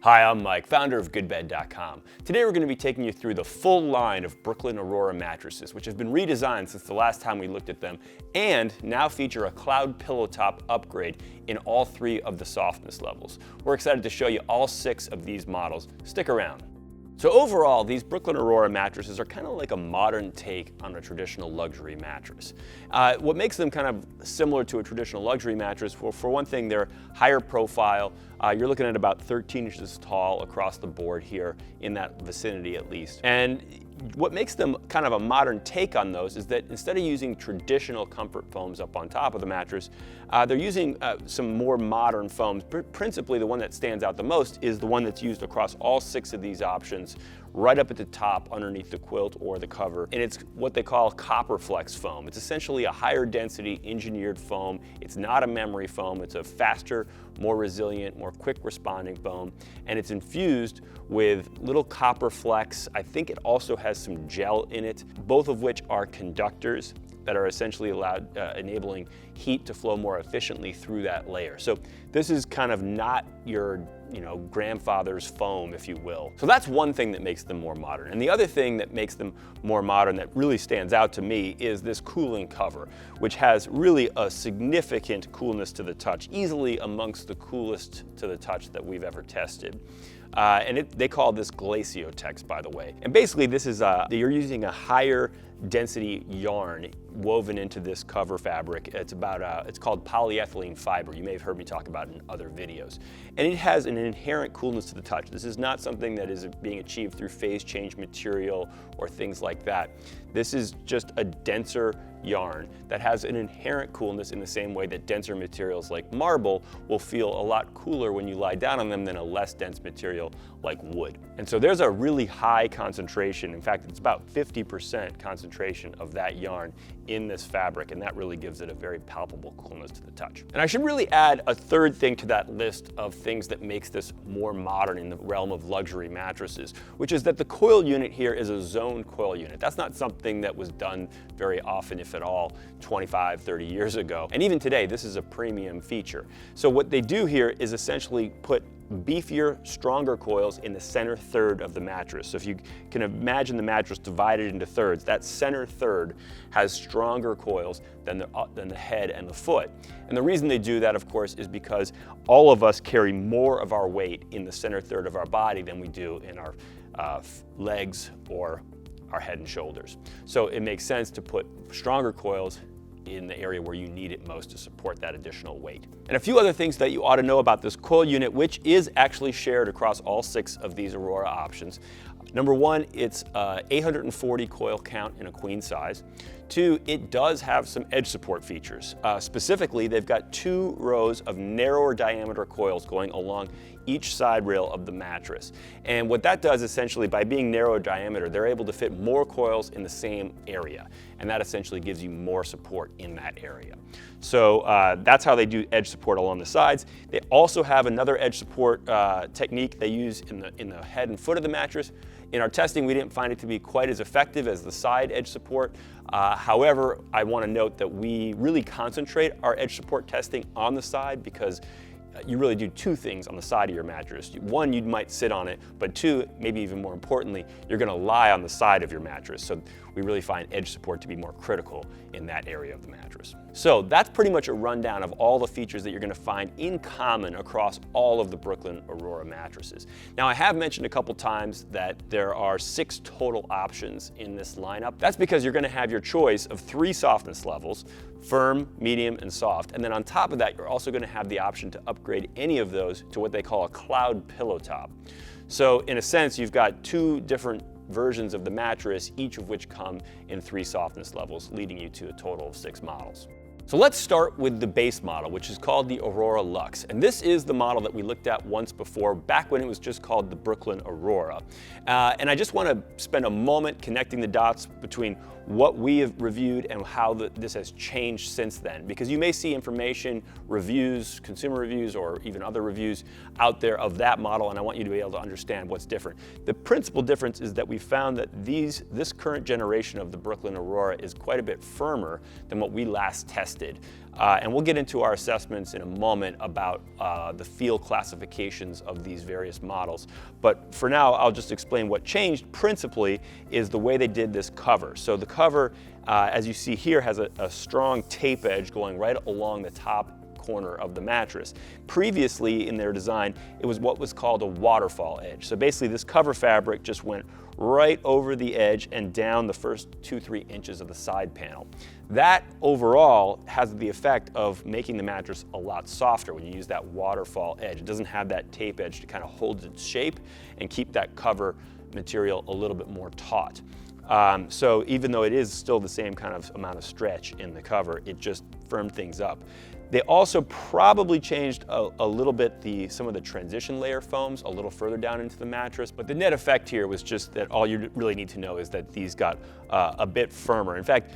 Hi, I'm Mike, founder of GoodBed.com. Today we're going to be taking you through the full line of Brooklyn Aurora mattresses, which have been redesigned since the last time we looked at them, and now feature a cloud pillow top upgrade in all 3 of the softness levels. We're excited to show you all 6 of these models. Stick around. So overall, these Brooklyn Aurora mattresses are kind of like a modern take on a traditional luxury mattress. What makes them kind of similar to a traditional luxury mattress, well, for one thing, they're higher profile. You're looking at about 13 inches tall across the board here, in that vicinity at least. And what makes them kind of a modern take on those is that instead of using traditional comfort foams up on top of the mattress, they're using some more modern foams. Principally, the one that stands out the most is the one that's used across all 6 of these options, right up at the top underneath the quilt or the cover. And it's what they call copper flex foam. It's essentially a higher density engineered foam. It's not a memory foam. It's a faster, more resilient, more quick responding foam. And it's infused with little copper flecks. I think it also has some gel in it, both of which are conductors that are essentially enabling heat to flow more efficiently through that layer. So this is kind of not your grandfather's foam, if you will. So that's one thing that makes them more modern. And the other thing that makes them more modern that really stands out to me is this cooling cover, which has really a significant coolness to the touch, easily amongst the coolest to the touch that we've ever tested. They call this Glaciotex, by the way. And basically this is, you're using a higher density yarn woven into this cover fabric. It's called polyethylene fiber. You may have heard me talk about it in other videos. And it has an inherent coolness to the touch. This is not something that is being achieved through phase change material or things like that. This is just a denser yarn that has an inherent coolness in the same way that denser materials like marble will feel a lot cooler when you lie down on them than a less dense material like wood. And so there's a really high concentration. In fact, it's about 50% concentration of that yarn in this fabric, and that really gives it a very palpable coolness to the touch. And I should really add a third thing to that list of things that makes this more modern in the realm of luxury mattresses, which is that the coil unit here is a zone coil unit. That's not something that was done very often, if at all, 25, 30 years ago. And even today, this is a premium feature. So what they do here is essentially put beefier, stronger coils in the center third of the mattress. So if you can imagine the mattress divided into thirds, that center third has stronger coils than the head and the foot. And the reason they do that, of course, is because all of us carry more of our weight in the center third of our body than we do in our legs or our head and shoulders. So it makes sense to put stronger coils in the area where you need it most to support that additional weight. And a few other things that you ought to know about this coil unit, which is actually shared across all 6 of these Aurora options. Number 1, it's 840 coil count in a queen size. 2, it does have some edge support features. Specifically, they've got 2 rows of narrower diameter coils going along each side rail of the mattress. And what that does essentially, by being narrow diameter, they're able to fit more coils in the same area. And that essentially gives you more support in that area. So that's how they do edge support along the sides. They also have another edge support technique they use in the head and foot of the mattress. In our testing, we didn't find it to be quite as effective as the side edge support. However, I want to note that we really concentrate our edge support testing on the side because you really do 2 things on the side of your mattress. 1, you might sit on it, but 2, maybe even more importantly, you're going to lie on the side of your mattress. So we really find edge support to be more critical in that area of the mattress. So that's pretty much a rundown of all the features that you're going to find in common across all of the Brooklyn Aurora mattresses. Now, I have mentioned a couple times that there are 6 total options in this lineup. That's because you're going to have your choice of 3 softness levels: firm, medium, and soft. And then on top of that, you're also going to have the option to upgrade any of those to what they call a cloud pillow top. So in a sense, you've got 2 different versions of the mattress, each of which come in 3 softness levels, leading you to a total of 6 models. So let's start with the base model, which is called the Aurora Luxe. And this is the model that we looked at once before, back when it was just called the Brooklyn Aurora. And I just want to spend a moment connecting the dots between what we have reviewed and how this has changed since then. Because you may see information, reviews, consumer reviews, or even other reviews out there of that model, and I want you to be able to understand what's different. The principal difference is that we found that this current generation of the Brooklyn Aurora is quite a bit firmer than what we last tested. lifted. And we'll get into our assessments in a moment about the feel classifications of these various models. But for now, I'll just explain what changed principally is the way they did this cover. So the cover, as you see here, has a strong tape edge going right along the top corner of the mattress. Previously in their design, it was what was called a waterfall edge. So basically this cover fabric just went right over the edge and down the first 2-3 inches of the side panel. That overall has the effect of making the mattress a lot softer when you use that waterfall edge. It doesn't have that tape edge to kind of hold its shape and keep that cover material a little bit more taut. So even though it is still the same kind of amount of stretch in the cover, it just firmed things up. They also probably changed a little bit some of the transition layer foams a little further down into the mattress, but the net effect here was just that all you really need to know is that these got a bit firmer. In fact,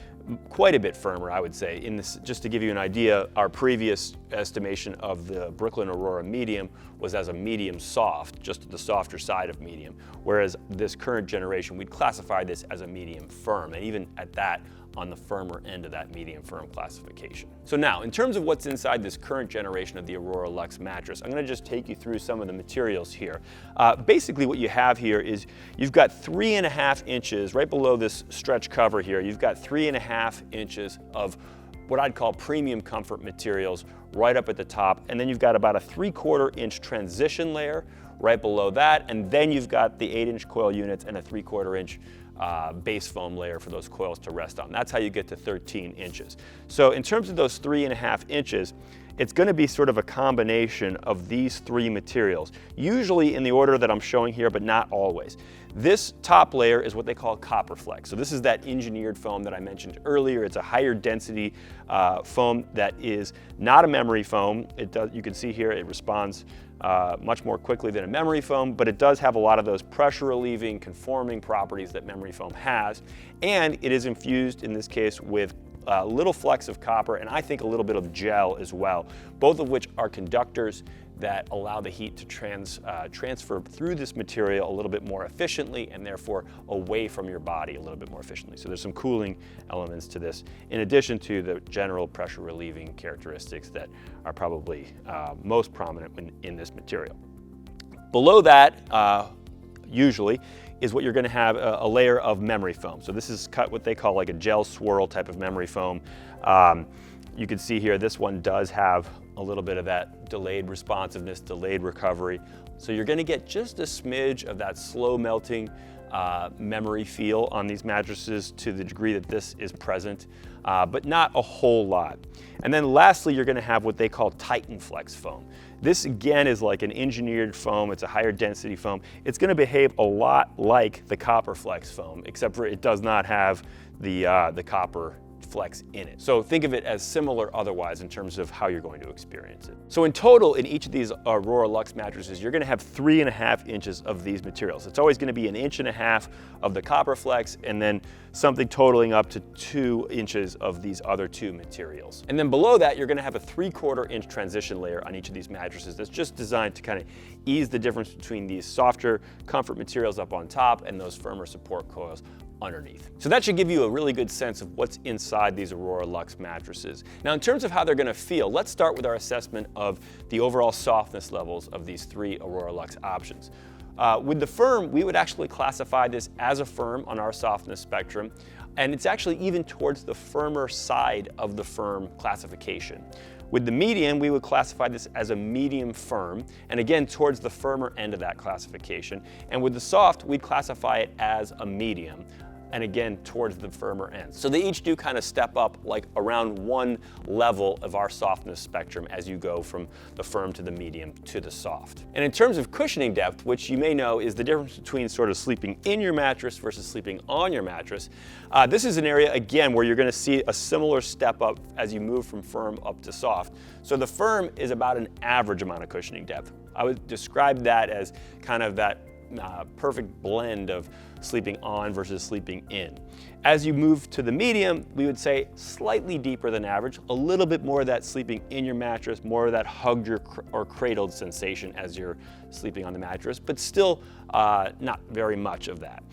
quite a bit firmer, I would say. Just to give you an idea, our previous estimation of the Brooklyn Aurora medium was as a medium soft, just the softer side of medium, whereas this current generation, we'd classify this as a medium firm, and even at that, on the firmer end of that medium firm classification. So now, in terms of what's inside this current generation of the Aurora Luxe mattress, I'm gonna just take you through some of the materials here. Basically what you have here is you've got 3.5 inches, right below this stretch cover here, you've got 3.5 inches of what I'd call premium comfort materials right up at the top, and then you've got about a 3/4 inch transition layer right below that, and then you've got the 8-inch coil units and a 3/4 inch base foam layer for those coils to rest on. That's how you get to 13 inches. So in terms of those 3.5 inches, it's going to be sort of a combination of these three materials, usually in the order that I'm showing here, but not always. This top layer is what they call copper flex. So this is that engineered foam that I mentioned earlier. It's a higher density foam that is not a memory foam. You can see here it responds much more quickly than a memory foam, but it does have a lot of those pressure relieving, conforming properties that memory foam has. And it is infused in this case with a little flecks of copper and I think a little bit of gel as well, both of which are conductors that allow the heat to transfer through this material a little bit more efficiently and therefore away from your body a little bit more efficiently. So there's some cooling elements to this, in addition to the general pressure relieving characteristics that are probably most prominent in this material. Below that, usually, is what you're going to have a layer of memory foam. So this is cut what they call like a gel swirl type of memory foam. You can see here this one does have a little bit of that delayed responsiveness, delayed recovery. So you're going to get just a smidge of that slow melting memory feel on these mattresses to the degree that this is present, but not a whole lot. And then lastly, you're going to have what they call Titan Flex foam. This again is like an engineered foam. It's a higher density foam. It's going to behave a lot like the copper flex foam, except for it does not have the copper flex in it. So think of it as similar otherwise in terms of how you're going to experience it. So in total, in each of these Aurora Luxe mattresses, you're going to have 3.5 inches of these materials. It's always going to be 1.5 inches of the copper flex and then something totaling up to 2 inches of these other two materials. And then below that, you're going to have a 3/4 inch transition layer on each of these mattresses that's just designed to kind of ease the difference between these softer comfort materials up on top and those firmer support coils underneath. So that should give you a really good sense of what's inside these Aurora Luxe mattresses. Now in terms of how they're going to feel, let's start with our assessment of the overall softness levels of these three Aurora Luxe options. With the firm, we would actually classify this as a firm on our softness spectrum, and it's actually even towards the firmer side of the firm classification. With the medium, we would classify this as a medium firm, and again, towards the firmer end of that classification. And with the soft, we'd classify it as a medium, and again, towards the firmer end. So they each do kind of step up like around one level of our softness spectrum as you go from the firm to the medium to the soft. And in terms of cushioning depth, which you may know is the difference between sort of sleeping in your mattress versus sleeping on your mattress, this is an area, again, where you're going to see a similar step up as you move from firm up to soft. So the firm is about an average amount of cushioning depth. I would describe that as kind of that perfect blend of sleeping on versus sleeping in. As you move to the medium, we would say slightly deeper than average, a little bit more of that sleeping in your mattress, more of that hugged or cradled sensation as you're sleeping on the mattress, but still not very much of that.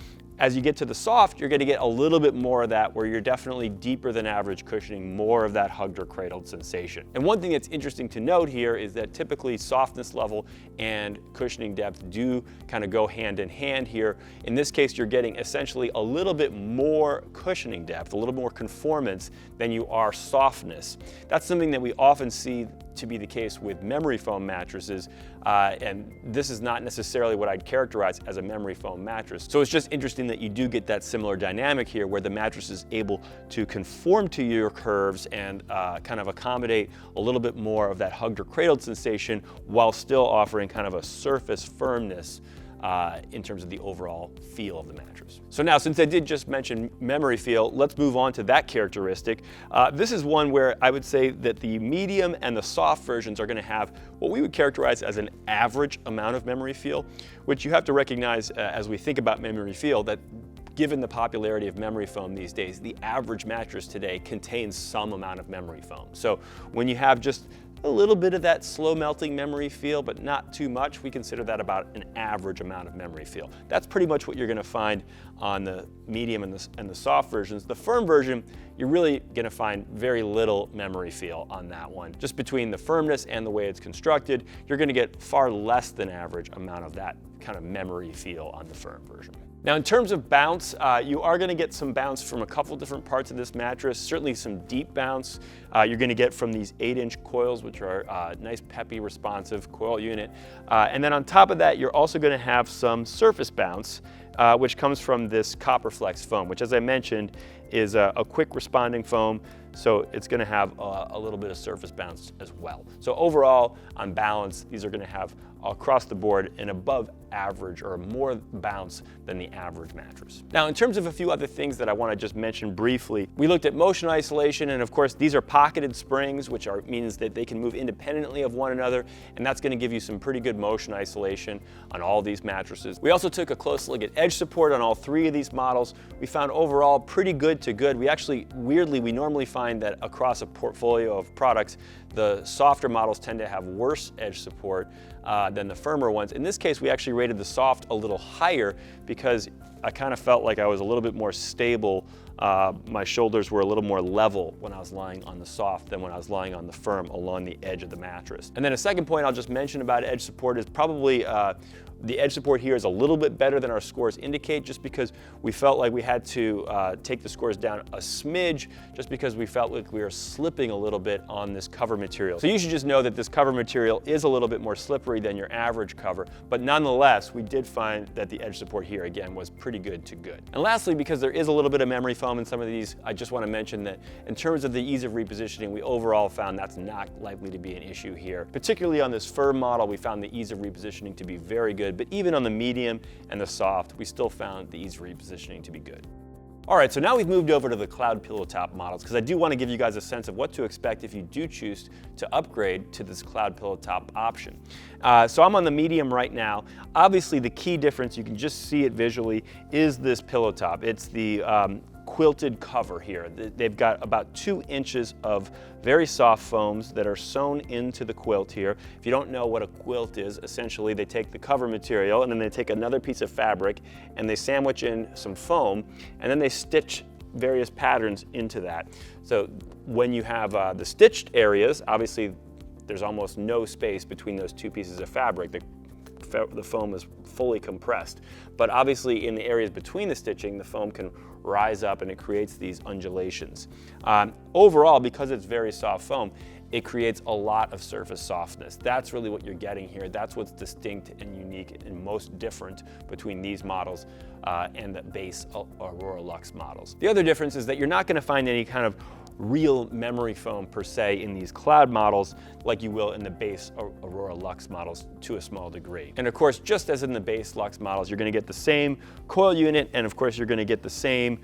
As you get to the soft, you're gonna get a little bit more of that, where you're definitely deeper than average cushioning, more of that hugged or cradled sensation. And one thing that's interesting to note here is that typically softness level and cushioning depth do kind of go hand in hand here. In this case, you're getting essentially a little bit more cushioning depth, a little more conformance than you are softness. That's something that we often see to be the case with memory foam mattresses, and this is not necessarily what I'd characterize as a memory foam mattress. So it's just interesting that you do get that similar dynamic here, where the mattress is able to conform to your curves and kind of accommodate a little bit more of that hugged or cradled sensation, while still offering kind of a surface firmness in terms of the overall feel of the mattress. So now, since I did just mention memory feel, let's move on to that characteristic. This is one where I would say that the medium and the soft versions are gonna have what we would characterize as an average amount of memory feel, which you have to recognize as we think about memory feel, that given the popularity of memory foam these days, the average mattress today contains some amount of memory foam. So when you have just a little bit of that slow melting memory feel, but not too much, we consider that about an average amount of memory feel. That's pretty much what you're gonna find on the medium and the soft versions. The firm version, you're really gonna find very little memory feel on that one. Just between the firmness and the way it's constructed, you're gonna get far less than average amount of that kind of memory feel on the firm version. Now, in terms of bounce, you are gonna get some bounce from a couple different parts of this mattress, certainly some deep bounce. You're gonna get from these 8-inch coils, which are a nice, peppy, responsive coil unit. And then on top of that, you're also gonna have some surface bounce, which comes from this CopperFlex foam, which, as I mentioned, is a quick responding foam. So it's gonna have a little bit of surface bounce as well. So overall, on balance, these are gonna have across the board an above average or more bounce than the average mattress. Now, in terms of a few other things that I want to just mention briefly, we looked at motion isolation, and of course these are pocketed springs, which means that they can move independently of one another, and that's going to give you some pretty good motion isolation on all these mattresses. We also took a close look at edge support on all three of these models. We found overall pretty good to good. We actually, weirdly, we normally find that across a portfolio of products, the softer models tend to have worse edge support than the firmer ones. In this case, we actually rated the soft a little higher because I kind of felt like I was a little bit more stable. My shoulders were a little more level when I was lying on the soft than when I was lying on the firm along the edge of the mattress. And then a second point I'll just mention about edge support is probably the edge support here is a little bit better than our scores indicate, just because we felt like we had to take the scores down a smidge, just because we felt like we were slipping a little bit on this cover material. So you should just know that this cover material is a little bit more slippery than your average cover, but nonetheless, we did find that the edge support here, again, was pretty good to good. And lastly, because there is a little bit of memory foam in some of these, I just want to mention that in terms of the ease of repositioning, we overall found that's not likely to be an issue here. Particularly on this firm model, we found the ease of repositioning to be very good, but even on the medium and the soft, we still found the ease of repositioning to be good. All right, so now we've moved over to the cloud pillow top models, because I do want to give you guys a sense of what to expect if you do choose to upgrade to this cloud pillow top option. So I'm on the medium right now. Obviously, the key difference, you can just see it visually, is this pillow top. It's the quilted cover here. They've got about 2 inches of very soft foams that are sewn into the quilt here. If you don't know what a quilt is, essentially they take the cover material and then they take another piece of fabric and they sandwich in some foam, and then they stitch various patterns into that. So when you have the stitched areas, obviously there's almost no space between those 2 pieces of fabric. The foam is fully compressed. But obviously in the areas between the stitching, the foam can rise up and it creates these undulations. Overall, because it's very soft foam, it creates a lot of surface softness. That's really what you're getting here. That's what's distinct and unique and most different between these models and the base Aurora Luxe models. The other difference is that you're not gonna find any kind of real memory foam per se in these cloud models like you will in the base Aurora Luxe models to a small degree. And of course, just as in the base Luxe models, you're gonna get the same coil unit, and of course you're gonna get the same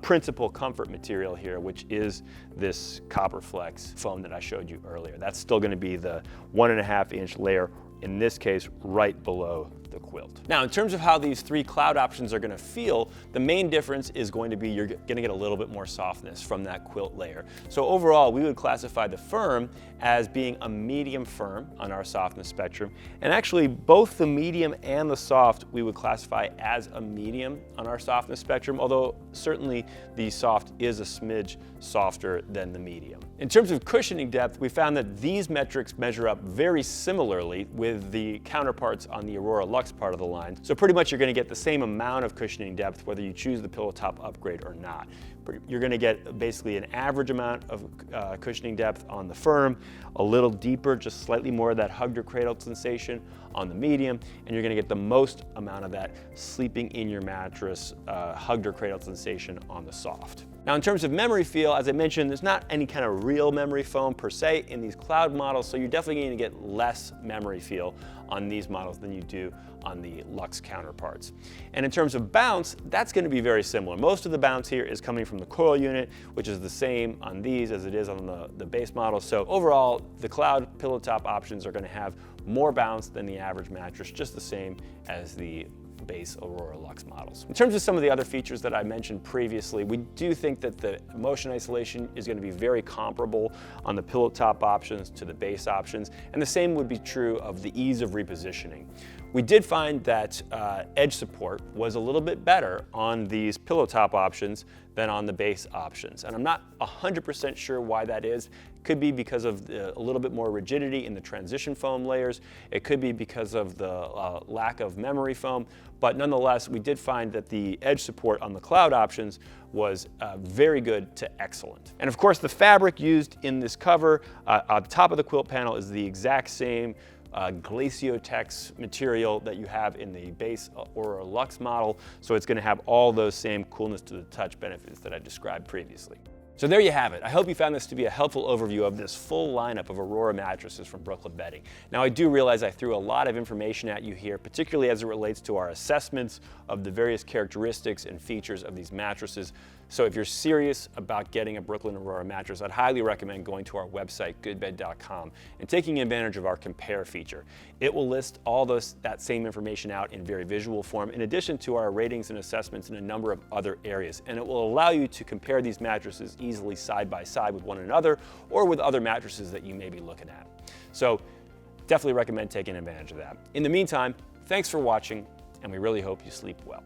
principal comfort material here, which is this CopperFlex foam that I showed you earlier. That's still gonna be the 1.5-inch layer, in this case right below the quilt. Now, in terms of how these 3 cloud options are going to feel, the main difference is going to be you're going to get a little bit more softness from that quilt layer. So overall, we would classify the firm as being a medium firm on our softness spectrum, and actually both the medium and the soft we would classify as a medium on our softness spectrum, although certainly the soft is a smidge softer than the medium. In terms of cushioning depth, we found that these metrics measure up very similarly with the counterparts on the Aurora Luxe part of the line. So pretty much you're going to get the same amount of cushioning depth whether you choose the pillow top upgrade or not. You're going to get basically an average amount of cushioning depth on the firm, a little deeper, just slightly more of that hugged or cradled sensation on the medium, and you're going to get the most amount of that sleeping in your mattress hugged or cradled sensation on the soft. Now, in terms of memory feel, as I mentioned, there's not any kind of real memory foam per se in these cloud models, so you're definitely going to get less memory feel on these models than you do on the Luxe counterparts. And in terms of bounce, that's going to be very similar. Most of the bounce here is coming from the coil unit, which is the same on these as it is on the base model. So overall, the cloud pillow top options are going to have more bounce than the average mattress, just the same as the base Aurora Luxe models. In terms of some of the other features that I mentioned previously, we do think that the motion isolation is going to be very comparable on the pillow top options to the base options, and the same would be true of the ease of repositioning. We did find that edge support was a little bit better on these pillow top options than on the base options. And I'm not 100% sure why that is. Could be because of a little bit more rigidity in the transition foam layers. It could be because of the lack of memory foam. But nonetheless, we did find that the edge support on the cloud options was very good to excellent. And of course, the fabric used in this cover on top of the quilt panel is the exact same Glaciotex material that you have in the base Aurora Luxe model, so it's going to have all those same coolness to the touch benefits that I described previously. So there you have it. I hope you found this to be a helpful overview of this full lineup of Aurora mattresses from Brooklyn Bedding. Now, I do realize I threw a lot of information at you here, particularly as it relates to our assessments of the various characteristics and features of these mattresses. So if you're serious about getting a Brooklyn Aurora mattress, I'd highly recommend going to our website, GoodBed.com, and taking advantage of our compare feature. It will list all that same information out in very visual form, in addition to our ratings and assessments in a number of other areas. And it will allow you to compare these mattresses easily side by side with one another or with other mattresses that you may be looking at. So definitely recommend taking advantage of that. In the meantime, thanks for watching, and we really hope you sleep well.